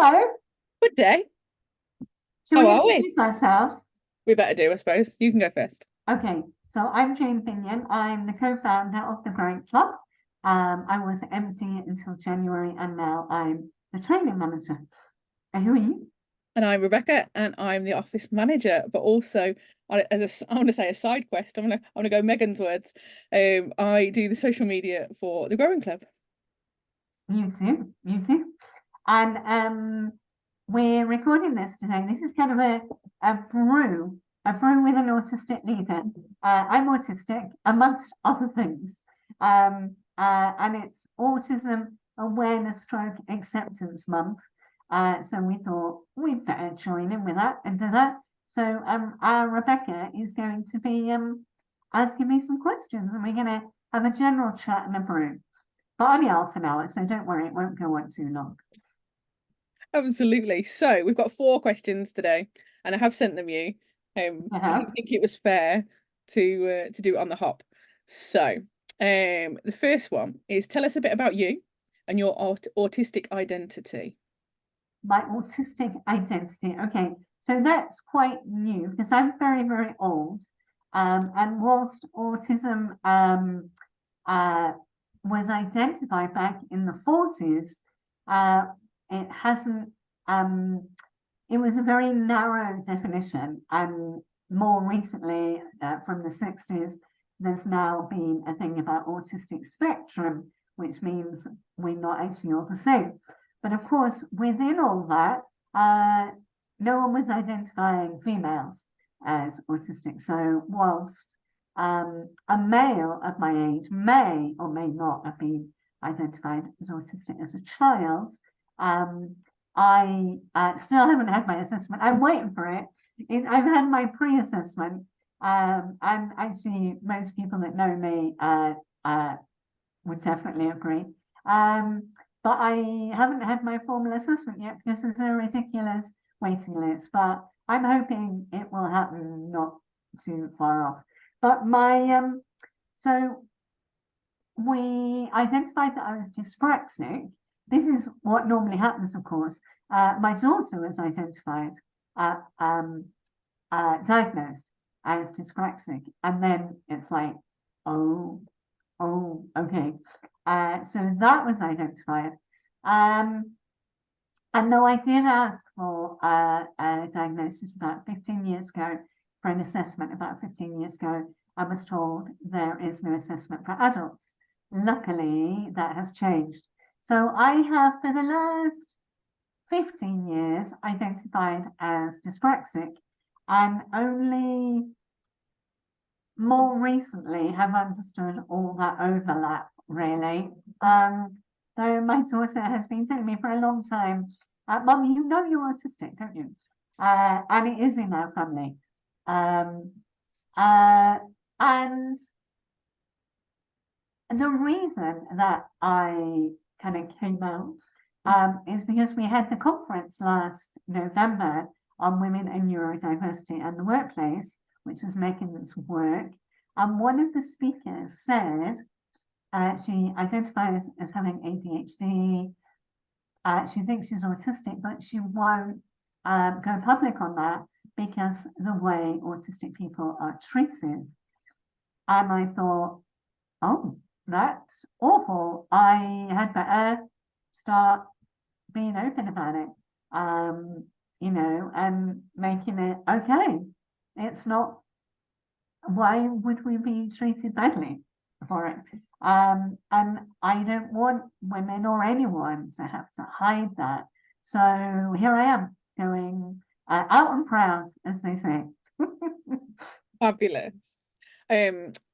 Hello. Good day. Shall How we are we? introduce ourselves? We better do, I suppose. You can go first. Okay, so I'm Jane Binnion. I'm the co-founder of the Growing Club. I was MD until January, and now I'm the training manager. And who are you? And I'm Rebecca, and I'm the office manager. But also, I want to say a side quest. I want to go Megan's words. I do the social media for the Growing Club. You too. You too. And we're recording this today. This is kind of a brew with an autistic leader. I'm autistic, amongst other things. And it's Autism Awareness Stroke Acceptance Month. So we thought we'd better join in with that and do that. So our Rebecca is going to be asking me some questions, and we're going to have a general chat and a brew. But only half an hour, so don't worry, it won't go on too long. Absolutely. So we've got 4 questions today, and I have sent them you. I didn't think it was fair to do it on the hop. So, the first one is tell us a bit about you and your autistic identity. My autistic identity. Okay, so that's quite new because I'm very, very old. And whilst autism was identified back in the 40s, it hasn't, it was a very narrow definition. And more recently, from the 60s, there's now been a thing about autistic spectrum, which means we're not actually all the same. But of course, within all that, no one was identifying females as autistic. So whilst a male of my age may or may not have been identified as autistic as a child, I still haven't had my assessment. I'm waiting for it. I've had my pre-assessment, and actually most people that know me would definitely agree. But I haven't had my formal assessment yet because there's a ridiculous waiting list. But I'm hoping it will happen not too far off. But so we identified that I was dyspraxic. This is what normally happens, of course. My daughter was identified, diagnosed as dyspraxic, and then it's like, oh, okay. So that was identified. And though I did ask for a diagnosis about 15 years ago, for an assessment about 15 years ago, I was told there is no assessment for adults. Luckily, that has changed. So I have, for the last 15 years, identified as dyspraxic, and only more recently have understood all that overlap, really. Though my daughter has been telling me for a long time, Mum, you know you're autistic, don't you? And it is in our family. And the reason that I kind of came out is because we had the conference last November on women and neurodiversity and the workplace, which was making this work. And one of the speakers said she identifies as having ADHD. She thinks she's autistic, but she won't go public on that because the way autistic people are treated. And I thought, oh, that's awful. I had better start being open about it, and making it okay. It's not, why would we be treated badly for it? And I don't want women or anyone to have to hide that. So here I am going out and proud, as they say. Fabulous.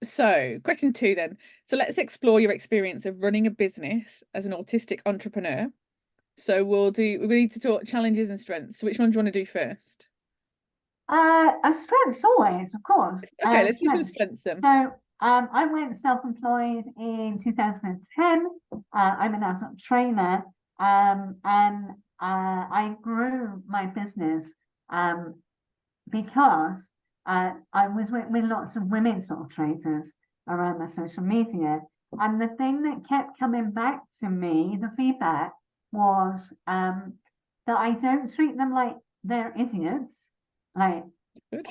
So question 2 then. So let's explore your experience of running a business as an autistic entrepreneur. So we need to talk challenges and strengths. So which one do you want to do first? A strengths always, of course. Okay, let's do some strengths then. So I went self-employed in 2010. I'm an adult trainer, and I grew my business because I was with lots of women sole traders around my social media. And the thing that kept coming back to me, the feedback, was that that I don't treat them like they're idiots. Like, Good.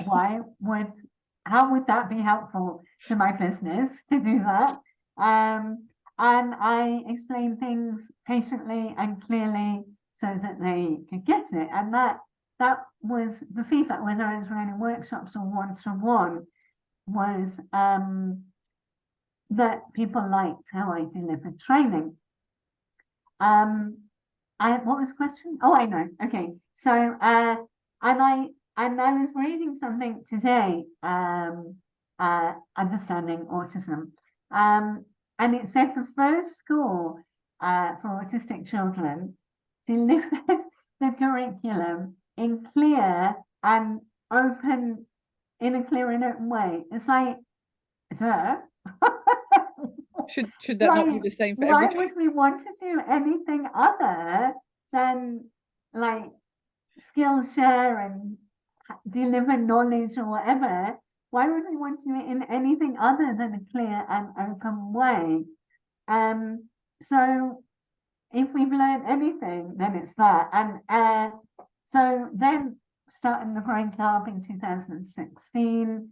how would that be helpful to my business to do that? And I explain things patiently and clearly so that they could get it. And that was the feedback, whether I was running workshops or one-to-one, was that people liked how I delivered training. What was the question? Oh, I know. Okay. So, and I was reading something today, understanding autism. And it said the first school for autistic children delivered the curriculum in clear and open, in a clear and open way. It's like, duh. Should that not be the same for every child? Why would we want to do anything other than like Skillshare and deliver knowledge or whatever? Why would we want to do it in anything other than a clear and open way? So if we've learned anything, then it's that. And so then starting the Growing Club in 2016,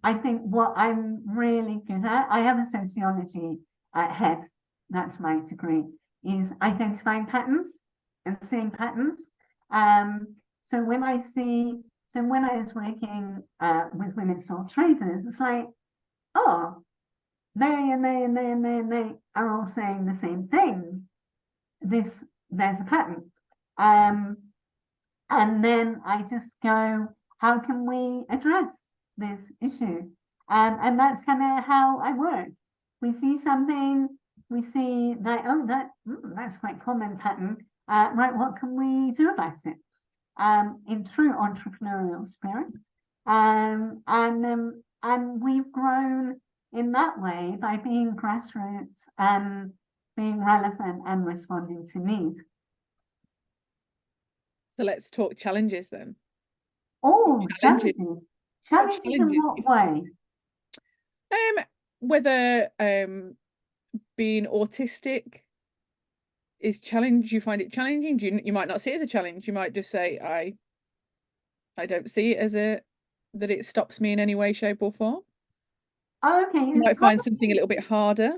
I think what I'm really good at, I have a sociology head, that's my degree, is identifying patterns and seeing patterns. So when I was working with women sole traders, it's like, oh, they and they and they and they and they are all saying the same thing. There's a pattern. And then I just go, how can we address this issue? And that's kind of how I work. We see something, we see that, oh, that's quite common pattern. Right, what can we do about it? In true entrepreneurial spirit. And we've grown in that way by being grassroots and being relevant and responding to need. So let's talk challenges then. Oh, challenges. Challenges in what way? Whether being autistic is challenge, you find it challenging. You might not see it as a challenge. You might just say, I don't see it as that it stops me in any way, shape, or form. Okay. You might find something a little bit harder.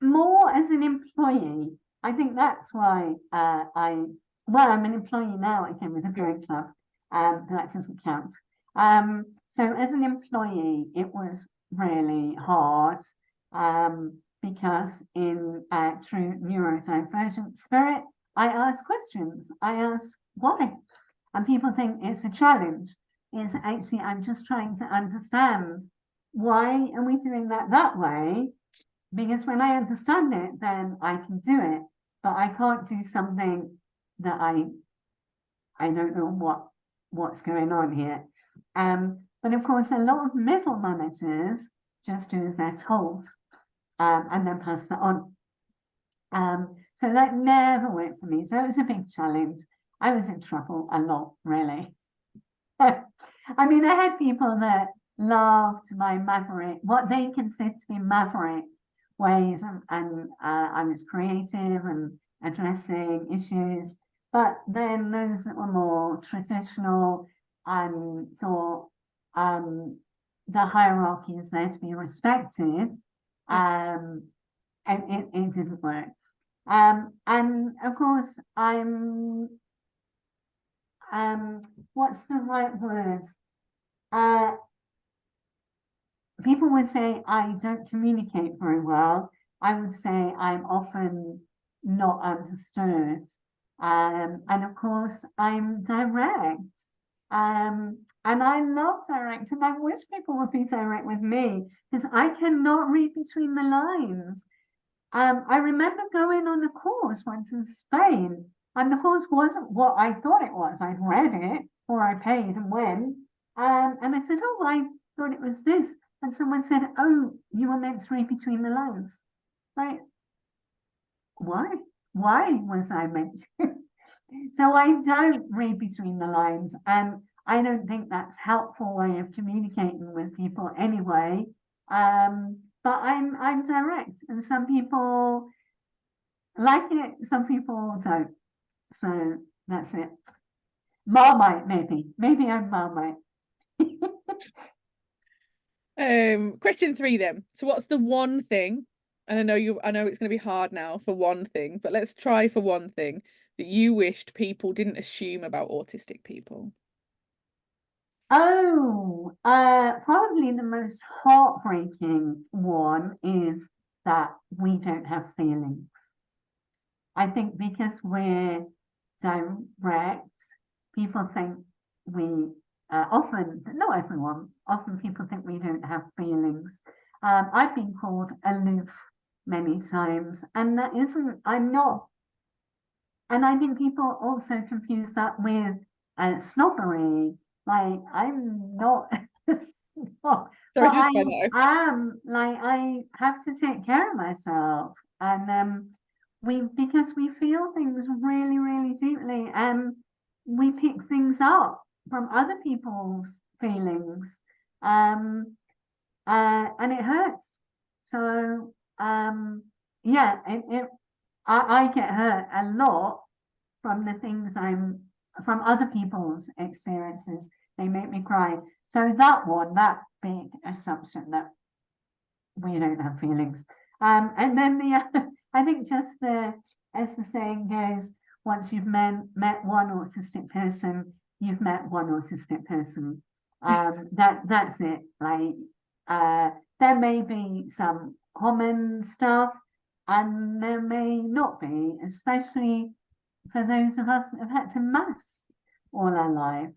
More as an employee. I think that's why I'm an employee now. I came with a Growing Club, but that doesn't count. So as an employee, it was really hard because in through neurodivergent spirit, I ask questions. I ask why, and people think it's a challenge. It's actually, I'm just trying to understand why are we doing that way? Because when I understand it, then I can do it. But I can't do something that I don't know what's going on here. But of course, a lot of middle managers just do as they're told, and then pass that on. So that never worked for me. So it was a big challenge. I was in trouble a lot, really. I mean, I had people that loved my maverick, what they considered to be maverick ways, and I was creative and addressing issues. But then those that were more traditional and thought the hierarchy is there to be respected, and it didn't work. And of course, what's the right word? People would say I don't communicate very well. I would say I'm often not understood. And of course, I'm direct. And I love direct, and I wish people would be direct with me because I cannot read between the lines. I remember going on a course once in Spain, and the course wasn't what I thought it was. I'd read it, or I paid and went. And I said, oh, I thought it was this. And someone said, oh, you were meant to read between the lines. Like, why? Why was I meant to? So I don't read between the lines. And I don't think that's a helpful way of communicating with people anyway. But I'm direct. And some people like it, some people don't. So that's it. Marmite, maybe I'm Marmite. Question 3 then. So what's the one thing, and I know it's going to be hard now for one thing, but let's try for one thing that you wished people didn't assume about autistic people? Oh, probably the most heartbreaking one is that we don't have feelings. I think because we're direct, people think we often, not everyone, often people think we don't have feelings. I've been called aloof many times, and that isn't, I'm not. And I think people also confuse that with snobbery. Like, I'm not, not Sorry, but just I by that. am, like, I have to take care of myself. And because we feel things really, really deeply, and we pick things up from other people's feelings. And it hurts. So, yeah, I get hurt a lot from the things from other people's experiences. They make me cry. So that big assumption that we don't have feelings. And then I think just as the saying goes, once you've met one autistic person, you've met one autistic person. That's it. Like, there may be some common stuff, and there may not be, especially for those of us that have had to mask all our life.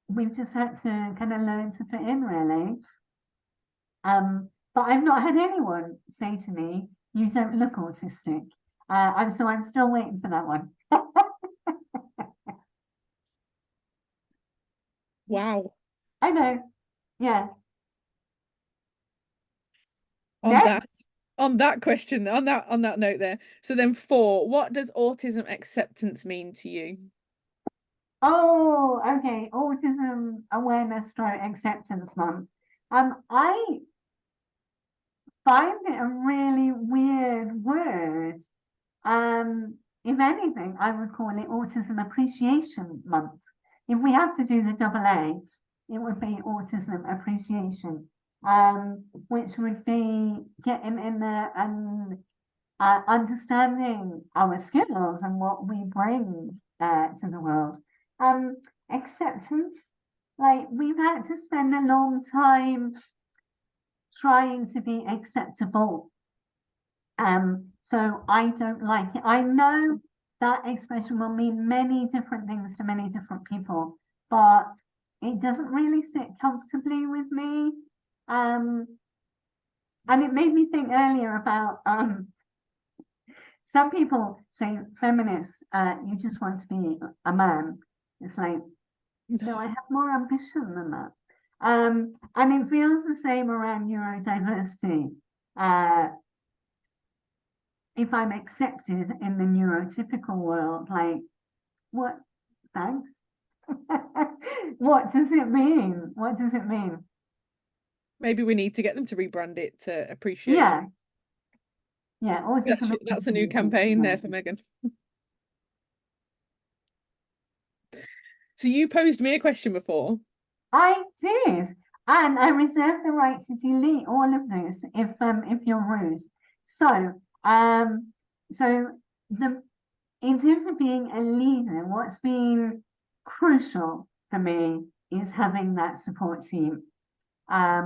We've just had to kind of learn to fit in, really. But I've not had anyone say to me, "You don't look autistic." I'm still waiting for that one. Wow. I know. Yeah. On Next. that question, on that note there. So then 4, what does autism acceptance mean to you? Oh, okay. Autism Awareness Acceptance Month. I find it a really weird word. If anything, I would call it Autism Appreciation Month. If we have to do the double A, it would be Autism Appreciation, which would be getting in there and understanding our skills and what we bring to the world. Acceptance, like we've had to spend a long time trying to be acceptable. So I don't like it. I know that expression will mean many different things to many different people, but it doesn't really sit comfortably with me. And it made me think earlier about some people say feminists, you just want to be a man. It's like, no, I have more ambition than that. And it feels the same around neurodiversity. If I'm accepted in the neurotypical world, like, what? Thanks. What does it mean? What does it mean? Maybe we need to get them to rebrand it to appreciate. Yeah. Yeah. That's a new campaign there for Megan. So you posed me a question before. I did. And I reserve the right to delete all of this if you're rude. So in terms of being a leader, what's been crucial for me is having that support team. I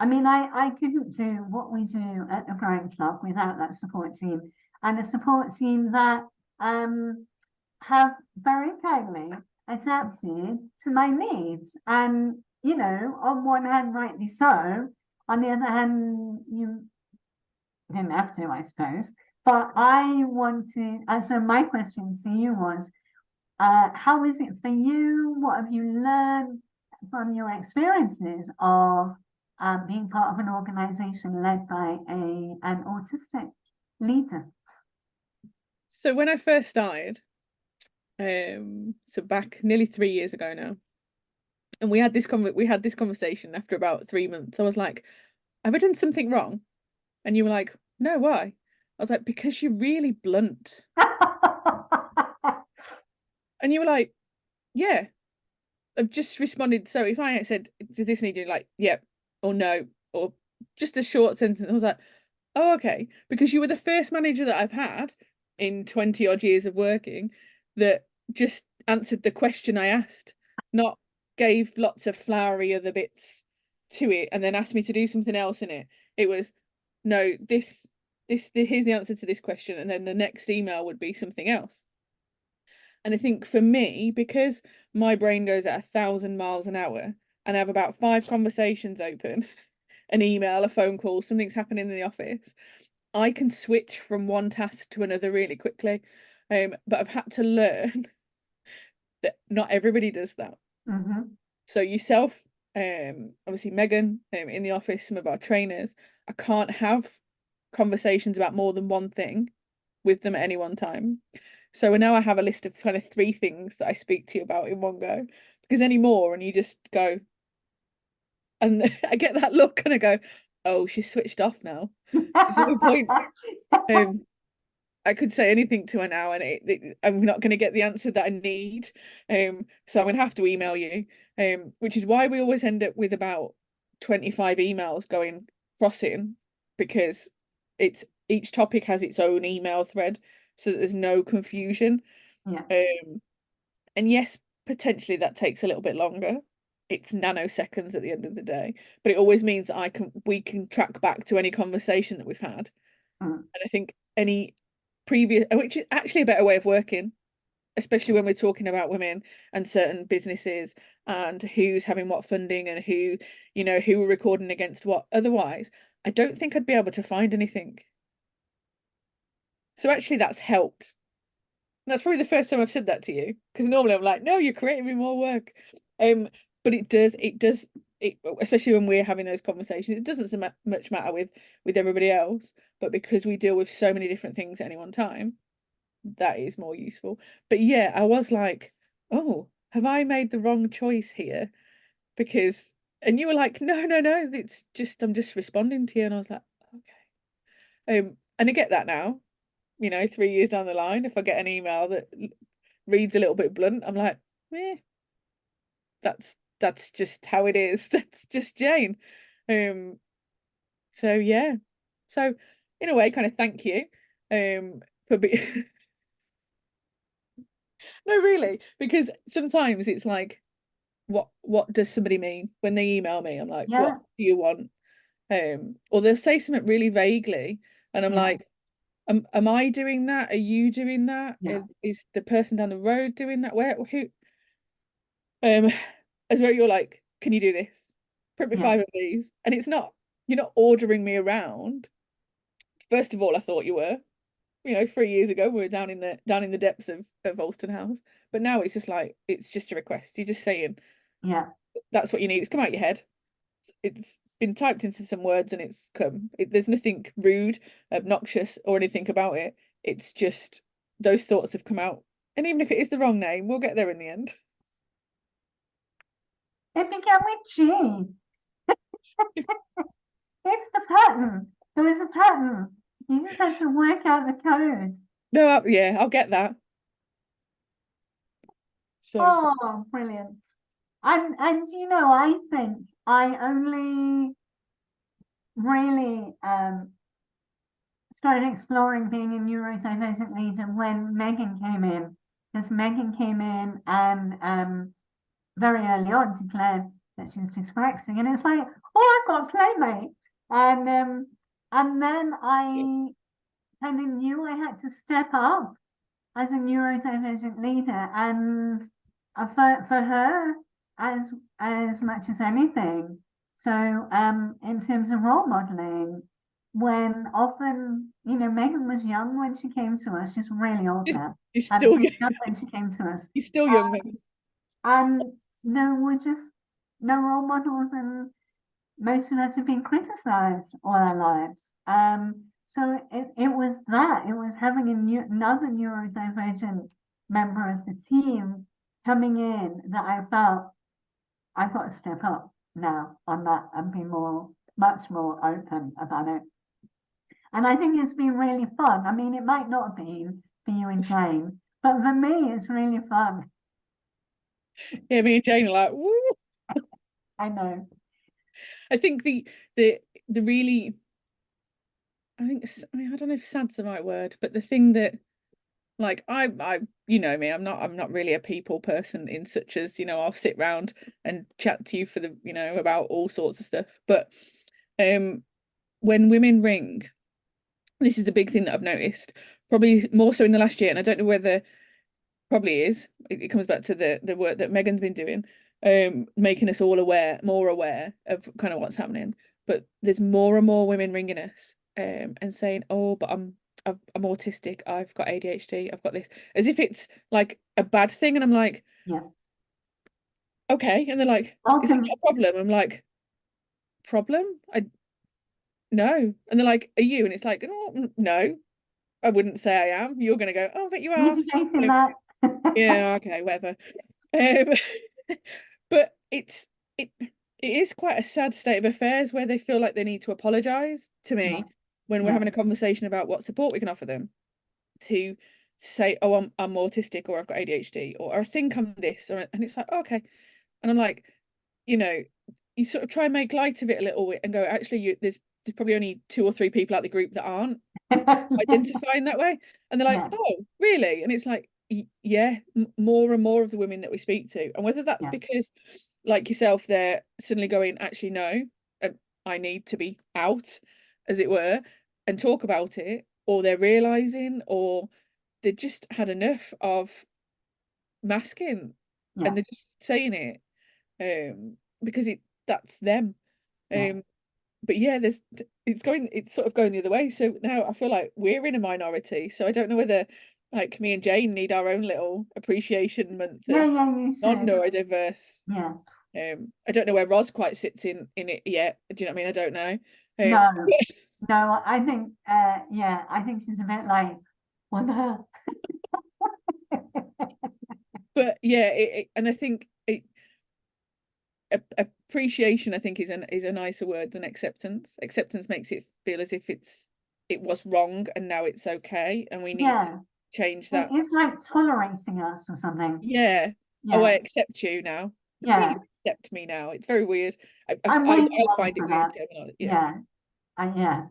mean, I couldn't do what we do at the Growing Club without that support team, and a support team that have very kindly adapted to my needs. And, you know, on one hand, rightly so. On the other hand, you didn't have to, I suppose. But I wanted, so my question to you was, how is it for you? What have you learned from your experiences of being part of an organization led by an autistic leader? So when I first started, so back nearly 3 years ago now, and we had this conversation after about 3 months. I was like, have I done something wrong? And you were like, no, why? I was like, because you're really blunt. And you were like, yeah, I've just responded. So if I said, does this need you, like, yep, or no, or just a short sentence, I was like, oh, okay. Because you were the first manager that I've had in 20 odd years of working that just answered the question I asked, not gave lots of flowery other bits to it and then asked me to do something else in it. It was, no, here's the answer to this question, and then the next email would be something else. And I think for me, because my brain goes at 1,000 miles an hour and I have about 5 conversations open, an email, a phone call, something's happening in the office, I can switch from one task to another really quickly. But I've had to learn that not everybody does that. So yourself, obviously Megan, in the office, some of our trainers, I can't have conversations about more than one thing with them at any one time. So now I have a list of kind of 3 things that I speak to you about in one go, because any more and you just go, and I get that look and I go, oh, she's switched off now. There's no point. I could say anything to her now and I'm not going to get the answer that I need. So I'm going to have to email you, which is why we always end up with about 25 emails going crossing, because it's each topic has its own email thread so that there's no confusion. Yeah. And yes, potentially that takes a little bit longer. It's nanoseconds at the end of the day, but it always means that we can track back to any conversation that we've had. And I think any previous, which is actually a better way of working, especially when we're talking about women and certain businesses and who's having what funding and who we're recording against what. Otherwise, I don't think I'd be able to find anything. So actually that's helped. That's probably the first time I've said that to you, because normally I'm like, no, you're creating me more work. But it does, especially when we're having those conversations, it doesn't so much matter with everybody else, but because we deal with so many different things at any one time, that is more useful. But yeah, I was like, oh, have I made the wrong choice here? And you were like, no, it's just, I'm just responding to you. And I was like, okay. And I get that now, 3 years down the line, if I get an email that reads a little bit blunt, I'm like, that's just how it is. That's just Jane. So yeah. So in a way, kind of thank you for being no, really, because sometimes it's like, what does somebody mean when they email me? I'm like, what do you want? Or they'll say something really vaguely and I'm like, am I doing that? Are you doing that? Is the person down the road doing that? Who? As well, you're like, can you do this? Print me 5 of these. And it's not, you're not ordering me around. First of all, I thought you were. 3 years ago we were down in the depths of Alston House. But now it's just like, it's just a request. You're just saying, that's what you need. It's come out your head. It's been typed into some words and it's come. There's nothing rude, obnoxious, or anything about it. It's just those thoughts have come out. And even if it is the wrong name, we'll get there in the end. It began with G. It's the pattern. There is a pattern. You just have to work out the codes. No, yeah, I'll get that. So. Oh, brilliant. And I think I only really started exploring being a neurodivergent leader when Megan came in. Because Megan came in and very early on declared that she was dyspraxic. And it's like, oh, I've got a playmate. And then I kind of knew I had to step up as a neurodivergent leader. And for her, as much as anything. So in terms of role modeling, when often, Megan was young when she came to us. She's really old now. She's still young when she came to us. She's still young, Megan. And there were just no role models, and most of us have been criticized all our lives. So it was that. It was having another neurodivergent member of the team coming in that I felt I've got to step up now on that and be much more open about it. And I think it's been really fun. I mean, it might not have been for you and Jane, but for me, it's really fun. Yeah, me and Jane are like, woo. I know. I think the really, I think, I mean, I don't know if sad's the right word, but the thing that, like, I you know me, I'm not really a people person, in such as, you know, I'll sit round and chat to you for the, you know, about all sorts of stuff. But when women ring, this is the big thing that I've noticed, probably more so in the last year, and I don't know whether, probably is, it comes back to the work that Megan's been doing, making us all more aware of kind of what's happening. But there's more and more women ringing us and saying, oh, but I'm autistic, I've got ADHD, I've got this, as if it's like a bad thing. And I'm like, Yeah. okay. And they're like, is that not a problem? I'm like, problem? No. And they're like, are you? And it's like, oh, no, I wouldn't say I am. You're gonna go, oh, but you are. Mitigating that. Yeah, okay, whatever. Um, but it is quite a sad state of affairs where they feel like they need to apologize to me Yeah. when we're Yeah. having a conversation about what support we can offer them, to say, oh, I'm autistic, or I've got ADHD, or I think I'm this, and it's like, oh, okay. And I'm like, you know, you sort of try and make light of it a little bit and go, actually, there's probably only 2 or 3 people out the group that aren't identifying that way. And they're like, Yeah. oh, really? And it's like, yeah, more and more of the women that we speak to, and whether that's Yeah. because, like yourself, they're suddenly going, actually, no, I need to be out, as it were, and talk about it, or they're realizing, or they just had enough of masking, Yeah. and they're just saying it because that's them. Yeah. But yeah, it's sort of going the other way. So now I feel like we're in a minority. So I don't know whether, like, me and Jane need our own little appreciation month Yeah. of Yeah. You should. non-neurodiverse. Yeah. I don't know where Ros quite sits in it yet. Do you know what I mean? I don't know. No. No. I think. Yeah. I think she's a bit like, what the hell? But yeah, and I think appreciation, I think, is a nicer word than acceptance. Acceptance makes it feel as if it was wrong and now it's okay, and we need to Yeah. change that. It's like tolerating us or something. Yeah. Oh, I Yeah. accept you now. What do you mean Yeah. you accept me now? It's very weird. I'm I way too old find it for weird that. terminology. Yeah. Yeah. Yeah.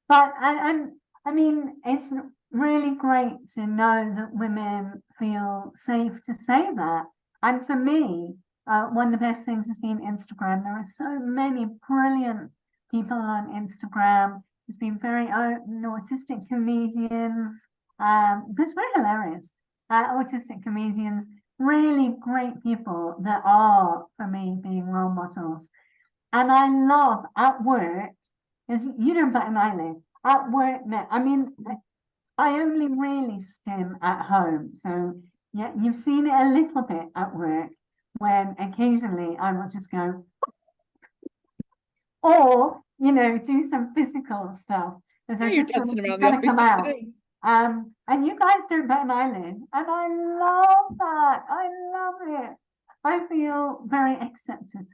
But I mean, it's really great to know that women feel safe to say that. And for me, one of the best things has been Instagram. There are so many brilliant people on Instagram. There's been very autistic comedians. Because we're hilarious. Autistic comedians, really great people that are, for me, being role models. And I love at work, is you don't bat an eyelid. At work, no. I mean, I only really stim at home. So yeah, you've seen it a little bit at work when occasionally I will just go, or you know, do some physical stuff. Because Yeah, I you're just dancing around the gotta office come out. yesterday. And you guys don't bat an eyelid. And I love that. I love it. I feel very accepted.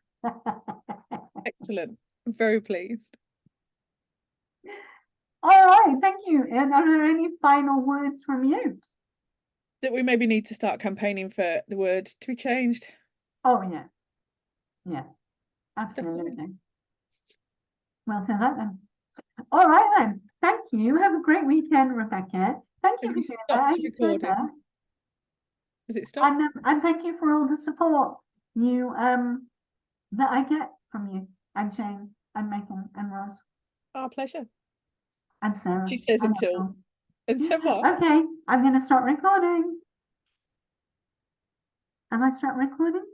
Excellent. I'm very pleased. All right, thank you. And are there any final words from you? That we maybe need to start campaigning for the word to be changed. Oh, yeah. Yeah, absolutely. Well, to that then. All right, then. Thank you. Have a great weekend, Rebecca. Thank you Have for you doing that. I stopped enjoyed that. recording? Does it stop? And thank you for all the support you that I get from you and Jane and Megan and Ross Our pleasure. and Sarah She says and until Nicole. what? Okay, I'm going to start recording. Am I start recording?